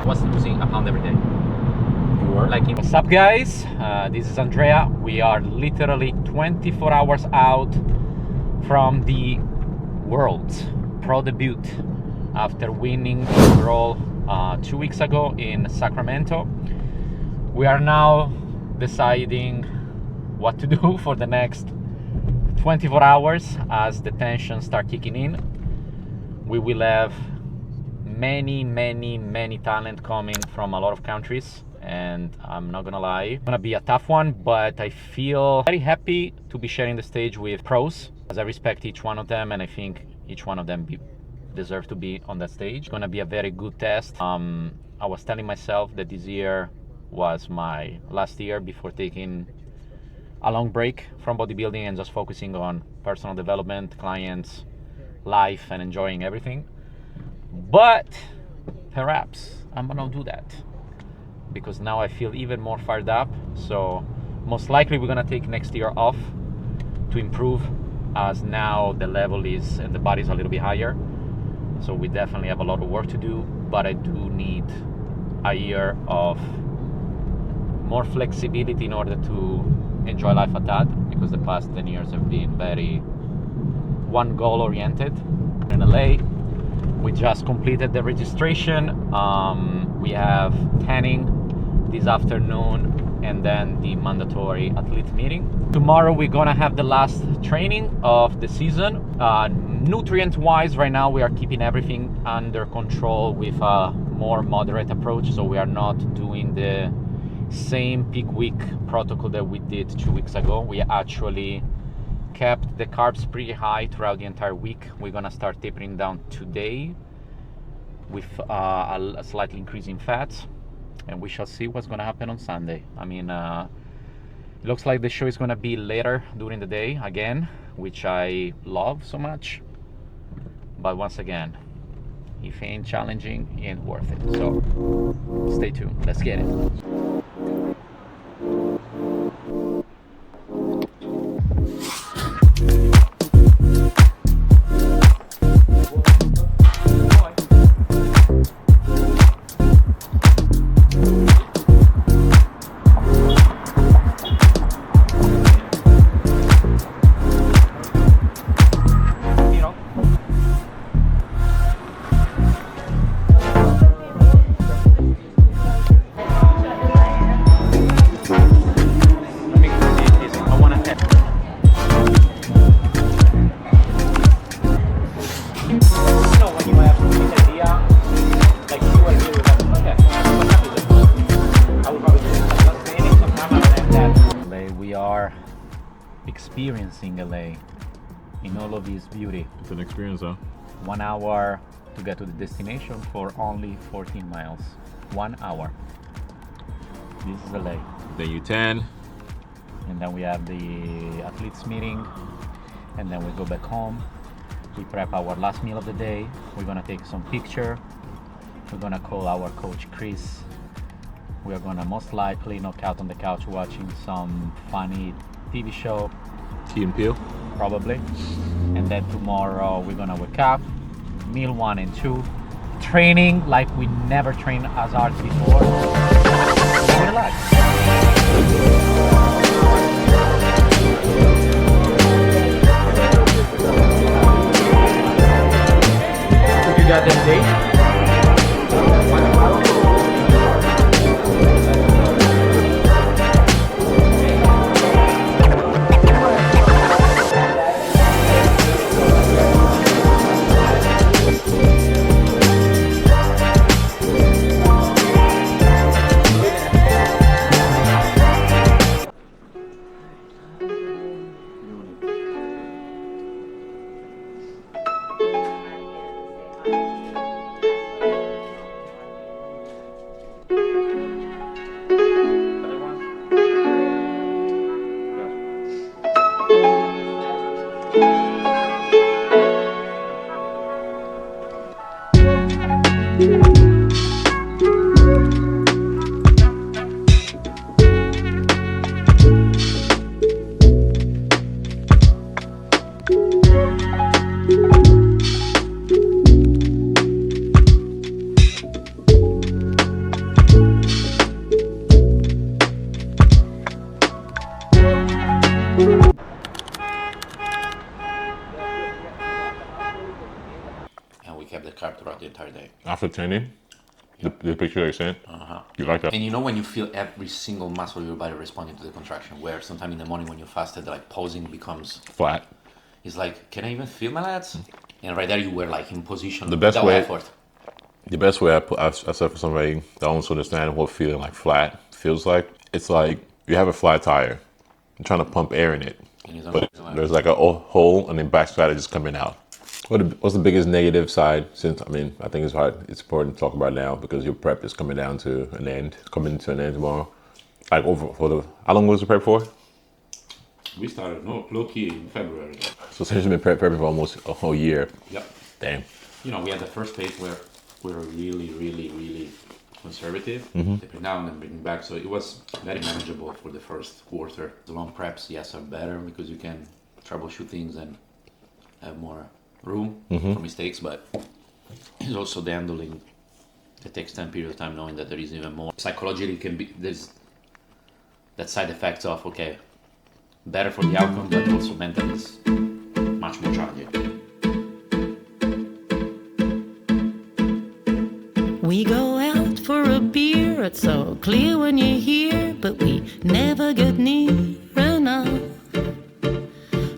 was losing a pound every day. You were? What's up, guys? This is Andrea. We are literally 24 hours out from the World's Pro debut after winning the overall 2 weeks ago in Sacramento. We are now deciding what to do for the next 24 hours as the tensions start kicking in. We will have many talent coming from a lot of countries, and I'm not gonna lie, it's gonna be a tough one, but I feel very happy to be sharing the stage with pros, as I respect each one of them, and I think each one of them deserve to be on that stage. It's gonna be a very good test. I was telling myself that this year was my last year before taking a long break from bodybuilding and just focusing on personal development, clients, life, and enjoying everything. But perhaps I'm gonna do that because now I feel even more fired up. So most likely we're gonna take next year off to improve, as now the level is and the body's a little bit higher. So we definitely have a lot of work to do, but I do need a year of more flexibility in order to enjoy life at that, because the past 10 years have been very one goal oriented. In LA, we just completed the registration. We have tanning this afternoon and then the mandatory athlete meeting. Tomorrow we're gonna have the last training of the season. Nutrient wise, right now we are keeping everything under control with a more moderate approach, so we are not doing the same peak week protocol that we did 2 weeks ago. We actually kept the carbs pretty high throughout the entire week. We're gonna start tapering down today with a slightly increasing fats, and we shall see what's gonna happen on Sunday. I mean, it looks like the show is gonna be later during the day again, which I love so much. But once again, if it ain't challenging, it ain't worth it. So stay tuned. Let's get it. We are experiencing LA in all of its beauty. It's an experience, huh? 1 hour to get to the destination for only 14 miles. 1 hour. This is LA. Then you tan. And then we have the athletes meeting, and then we go back home. We prep our last meal of the day. We're gonna take some picture. We're gonna call our coach Chris. We are gonna most likely knock out on the couch watching some funny TV show. Key and Peele. Probably. And then tomorrow we're gonna wake up, meal 1 and 2, training like we never trained as hard before. Relax. You got them date? we kept the carb throughout the entire day. After training, the picture you're saying, you like that? And you know when you feel every single muscle of your body responding to the contraction, where sometime in the morning when you fasted, like pausing becomes Flat. It's like, can I even feel my lats? And right there you were like in position. The best without way- effort. The best way I said for somebody that wants to understand what feeling like flat feels like, it's like you have a flat tire. You're trying to pump air in it, And you don't but feel like- there's like a hole and then backside is just coming out. What's the biggest negative side? Since I think it's hard. It's important to talk about now because your prep is coming to an end tomorrow. Like how long was the prep for? We started low key in February. So since you've been prepping for almost a whole year. Yep. Damn. You know, we had the first phase where we were really, really, really conservative, dipping down and bringing back. So it was very manageable for the first quarter. The long preps, yes, are better because you can troubleshoot things and have more room for mistakes, but it's also the handling that takes time, period of time, knowing that there is even more. Psychologically, there's that side effects of, okay, better for the outcome, but also mentally it's much more challenging. We go out for a beer, it's so clear when you're here, but we never get near enough.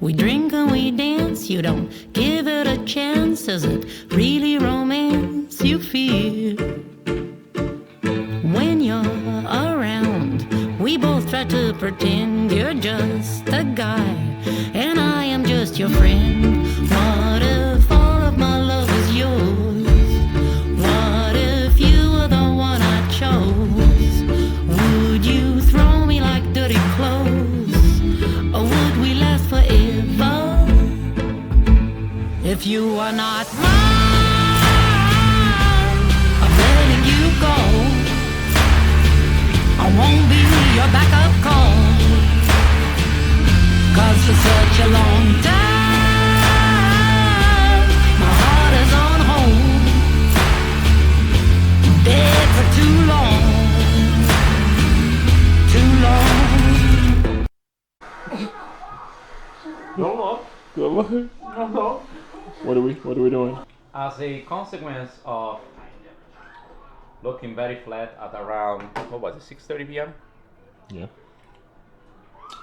We drink and we dance, you don't give it a chance. Is it really romance you feel? When you're around, we both try to pretend you're just a guy, and I am just your friend. What if all of my love is yours? What if you were the one I chose? Would you throw me like dirty clothes? Or would we last forever? If you are not mine, I'm letting you go. I won't be your backup call, 'cause for such a long time my heart is on hold, dead for too long, too long. Good luck. What are we doing? As a consequence of looking very flat at around, what was it, 6:30 p.m.? Yeah.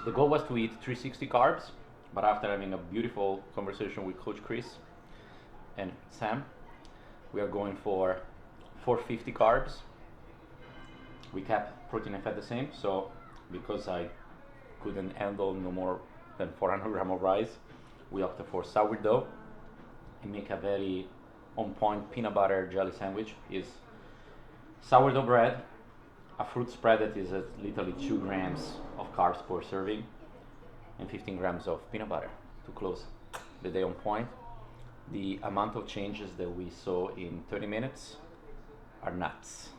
The goal was to eat 360 carbs, but after having a beautiful conversation with Coach Chris and Sam, we are going for 450 carbs. We kept protein and fat the same, so because I couldn't handle no more than 400 grams of rice, we opted for sourdough and make a very on point peanut butter jelly sandwich. Is sourdough bread, a fruit spread that is literally 2 grams of carbs per serving, and 15 grams of peanut butter to close the day on point. The amount of changes that we saw in 30 minutes are nuts.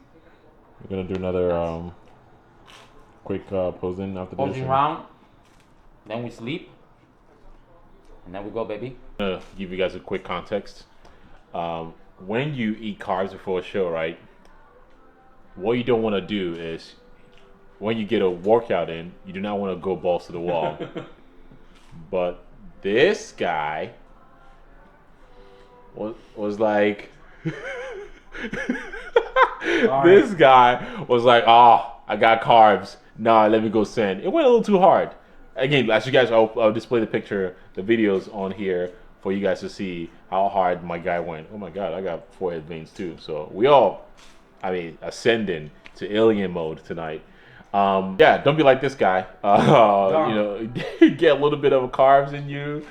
We're gonna do another quick posing after this. Posing round, then we sleep, and then we go, baby. I'm gonna give you guys a quick context. When you eat carbs before a show, right? What you don't want to do is, when you get a workout in, you do not want to go balls to the wall. But this guy was like, this guy was like, oh, I got carbs. Nah, let me go send. It went a little too hard. Again, as you guys, I'll display the picture, the videos on here for you guys to see how hard my guy went. Oh my God, I got forehead veins too. So we all, ascending to alien mode tonight. Yeah, don't be like this guy. Get a little bit of carbs in you,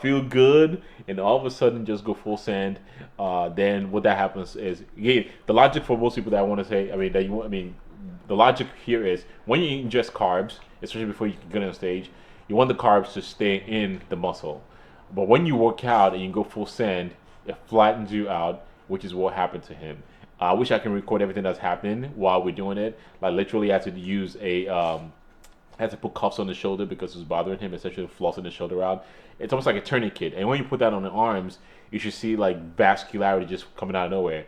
feel good, and all of a sudden just go full send. Then what that happens is, again, the logic for most people that I want to say, the logic here is when you ingest carbs, especially before you get on stage, you want the carbs to stay in the muscle. But when you work out and you go full send, it flattens you out, which is what happened to him. I wish I can record everything that's happening while we're doing it. Like literally, I had to use I had to put cuffs on the shoulder because it was bothering him, essentially flossing the shoulder out. It's almost like a tourniquet. And when you put that on the arms, you should see like vascularity just coming out of nowhere.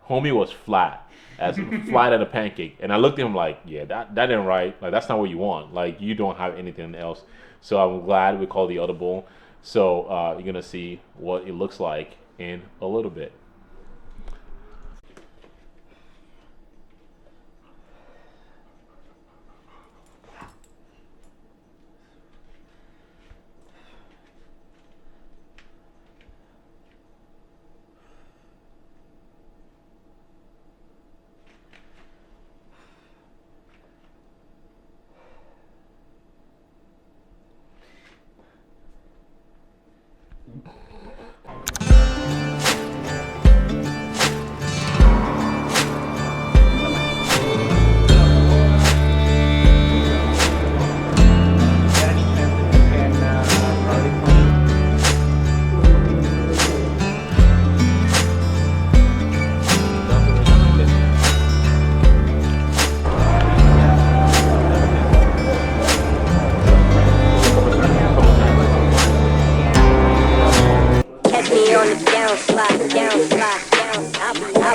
Homie was flat, as flat as a pancake. And I looked at him like, yeah, that ain't right. Like that's not what you want. Like you don't have anything else. So I'm glad we called the audible. So you're gonna see what it looks like in a little bit.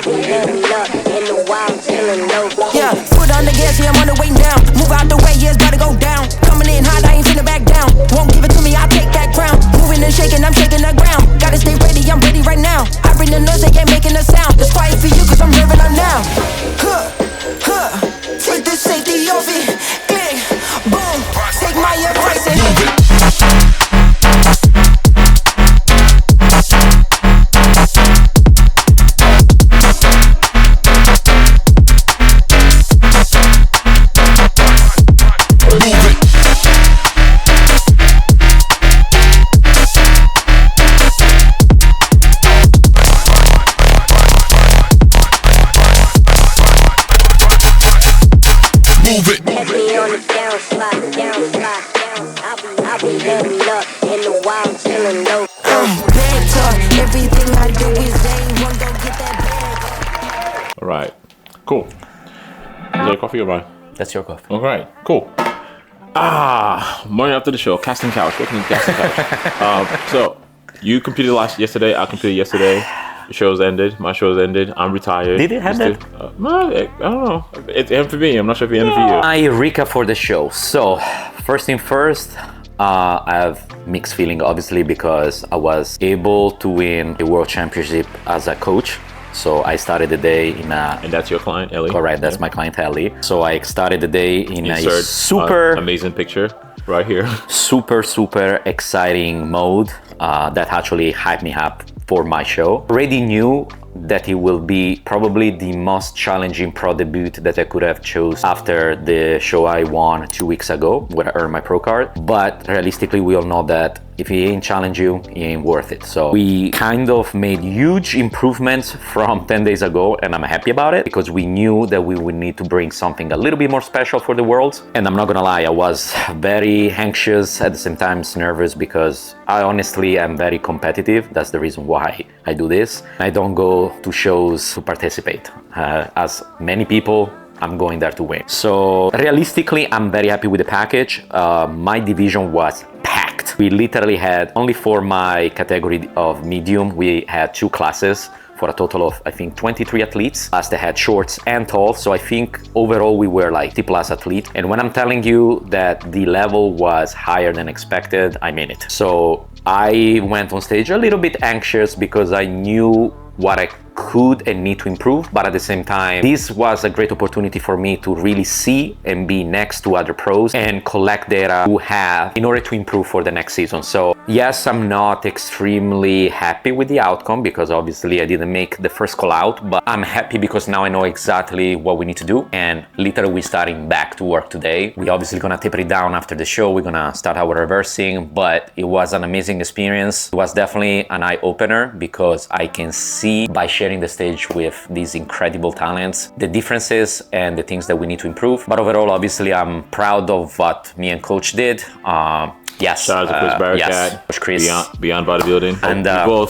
be heading up in the wild, chilling low. Yeah, foot on the gas, yeah, I'm on the way down. Move out the way, yeah, it's about to go down. Coming in hot, I ain't finna back down. Won't give it to me, I'll take that crown. Moving and shaking, I'm shaking the ground. Gotta stay ready, I'm ready right now. I bring the noise, they ain't making a sound. It's quiet for you, cause I'm revving up now. Take the safety off it. Click, boom, take my advice and Catch me on the down slide. I'll be heading up in the wild, chilling low. bad talk. Everything I do is A1, go get that bag. All right. Cool. Is that coffee or mine? That's your coffee. All right. Cool. Morning after the show, casting couch. Welcome to casting couch. So you competed yesterday. I competed yesterday. The show's ended. My show's ended. I'm retired. Did it end? No, I don't know. It ended for me. I'm not sure if it ended for you. My recap for the show. So, first thing first, I have mixed feeling, obviously, because I was able to win the World Championship as a coach. So I started the day in a... And that's your client, Ellie? Correct, that's my client, Ellie. So I started the day in a Insert, super... amazing picture right here. super exciting mode that actually hyped me up for my show. Already knew that it will be probably the most challenging pro debut that I could have chose after the show I won 2 weeks ago when I earned my pro card. But realistically, we all know that if he ain't challenge you, he ain't worth it. So we kind of made huge improvements from 10 days ago, and I'm happy about it because we knew that we would need to bring something a little bit more special for the Worlds. And I'm not gonna lie, I was very anxious, at the same time nervous, because I honestly am very competitive. That's the reason why I do this. I don't go to shows to participate. As many people, I'm going there to win. So realistically, I'm very happy with the package. My division was packed. We literally had, only for my category of medium, we had 2 classes for a total of, I think, 23 athletes. Plus they had shorts and tall. So I think overall we were like T+ athletes. And when I'm telling you that the level was higher than expected, I mean it. So I went on stage a little bit anxious because I knew what I could and need to improve, but at the same time, this was a great opportunity for me to really see and be next to other pros and collect data to have in order to improve for the next season. So yes, I'm not extremely happy with the outcome because obviously I didn't make the first call out, but I'm happy because now I know exactly what we need to do, and literally we're starting back to work today. We're obviously gonna taper it down after the show. We're gonna start our reversing, but it was an amazing experience. It was definitely an eye-opener because I can see by sharing the stage with these incredible talents the differences and the things that we need to improve. But overall, obviously, I'm proud of what me and Coach did. Yes. Shout out to Chris Barakat, yes, Coach Chris. Beyond Bodybuilding. And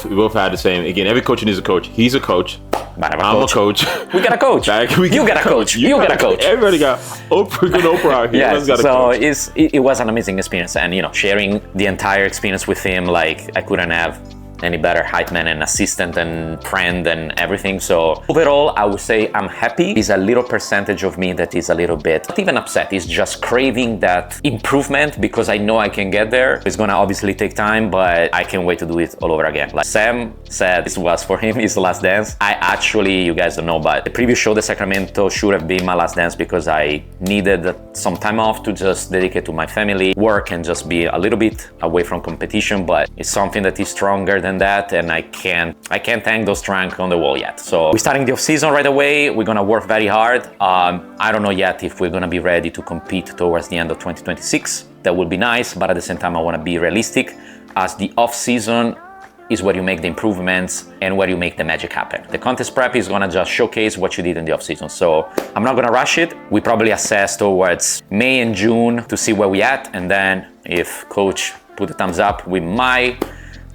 we both had the same. Again, every coach needs a coach. He's a coach. I'm a coach. We got a coach. You got a coach. You got a coach. Everybody got Oprah out here. Yes. Got a So coach. it was an amazing experience, and sharing the entire experience with him, like I couldn't have any better hype man and assistant and friend and everything. So overall, I would say I'm happy. It's a little percentage of me that is a little bit, not even upset, it's just craving that improvement because I know I can get there. It's gonna obviously take time, but I can't wait to do it all over again. Like Sam said, this was for him his last dance. I actually, you guys don't know, but the previous show, the Sacramento, should have been my last dance because I needed some time off to just dedicate to my family, work, and just be a little bit away from competition. But it's something that is stronger than that, and I can't hang those trunk on the wall yet. So we're starting the off season right away. We're gonna work very hard. I don't know yet if we're gonna be ready to compete towards the end of 2026. That would be nice, but at the same time I want to be realistic, as the off season is where you make the improvements and where you make the magic happen. The contest prep is gonna just showcase what you did in the off season. So I'm not gonna rush it. We probably assess towards May and June to see where we at, and then if coach put a thumbs up, we might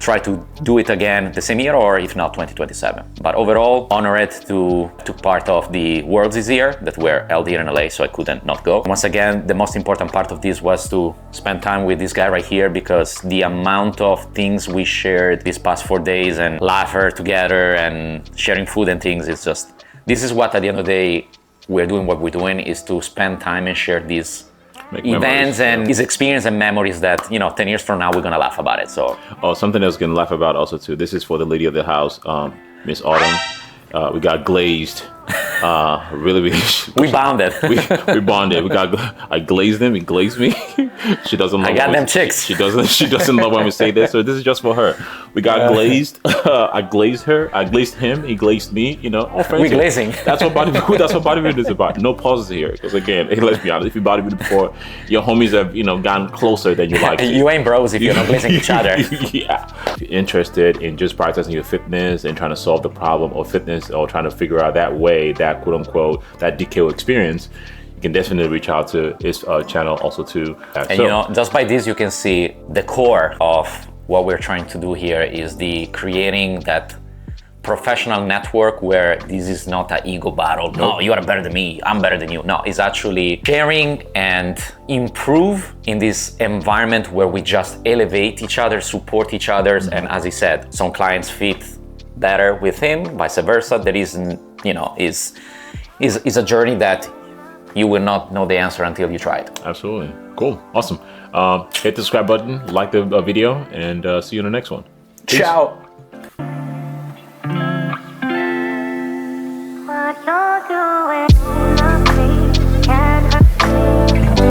try to do it again the same year, or if not 2027. But overall, honored to part of the Worlds this year that were held here in LA, so I couldn't not go. Once again, the most important part of this was to spend time with this guy right here, because the amount of things we shared these past 4 days and laughter together and sharing food and things is just, this is what at the end of the day we're doing. What we're doing is to spend time and share these events and his experience and memories that, 10 years from now we're gonna laugh about it. So something else we can laugh about also too. This is for the lady of the house, Miss Autumn. We got glazed. Really, we bonded. we bonded. I glazed him. He glazed me. She doesn't. I got them chicks. She doesn't love when we say this. So this is just for her. We got glazed. I glazed her. I glazed him. He glazed me. All friends. We glazing. That's what bodybuilding is about. No pauses here. Because again, hey, let's be honest. If you bodybuilded before, your homies have gotten closer than you like. To. You ain't bros if you're not glazing each other. Yeah. If you're interested in just prioritizing your fitness and trying to solve the problem of fitness, or trying to figure out that way, that quote unquote, that DKO experience, you can definitely reach out to his channel also too. And just by this, you can see the core of what we're trying to do here is the creating that professional network where this is not an ego battle. No, you are better than me, I'm better than you. No, it's actually sharing and improve in this environment where we just elevate each other, support each other. And as I said, some clients fit better with him, vice versa. There is, is a journey that you will not know the answer until you try it. Absolutely. Cool. Awesome. Hit the subscribe button, like the video, and see you in the next one. Peace. Ciao. What you're doing.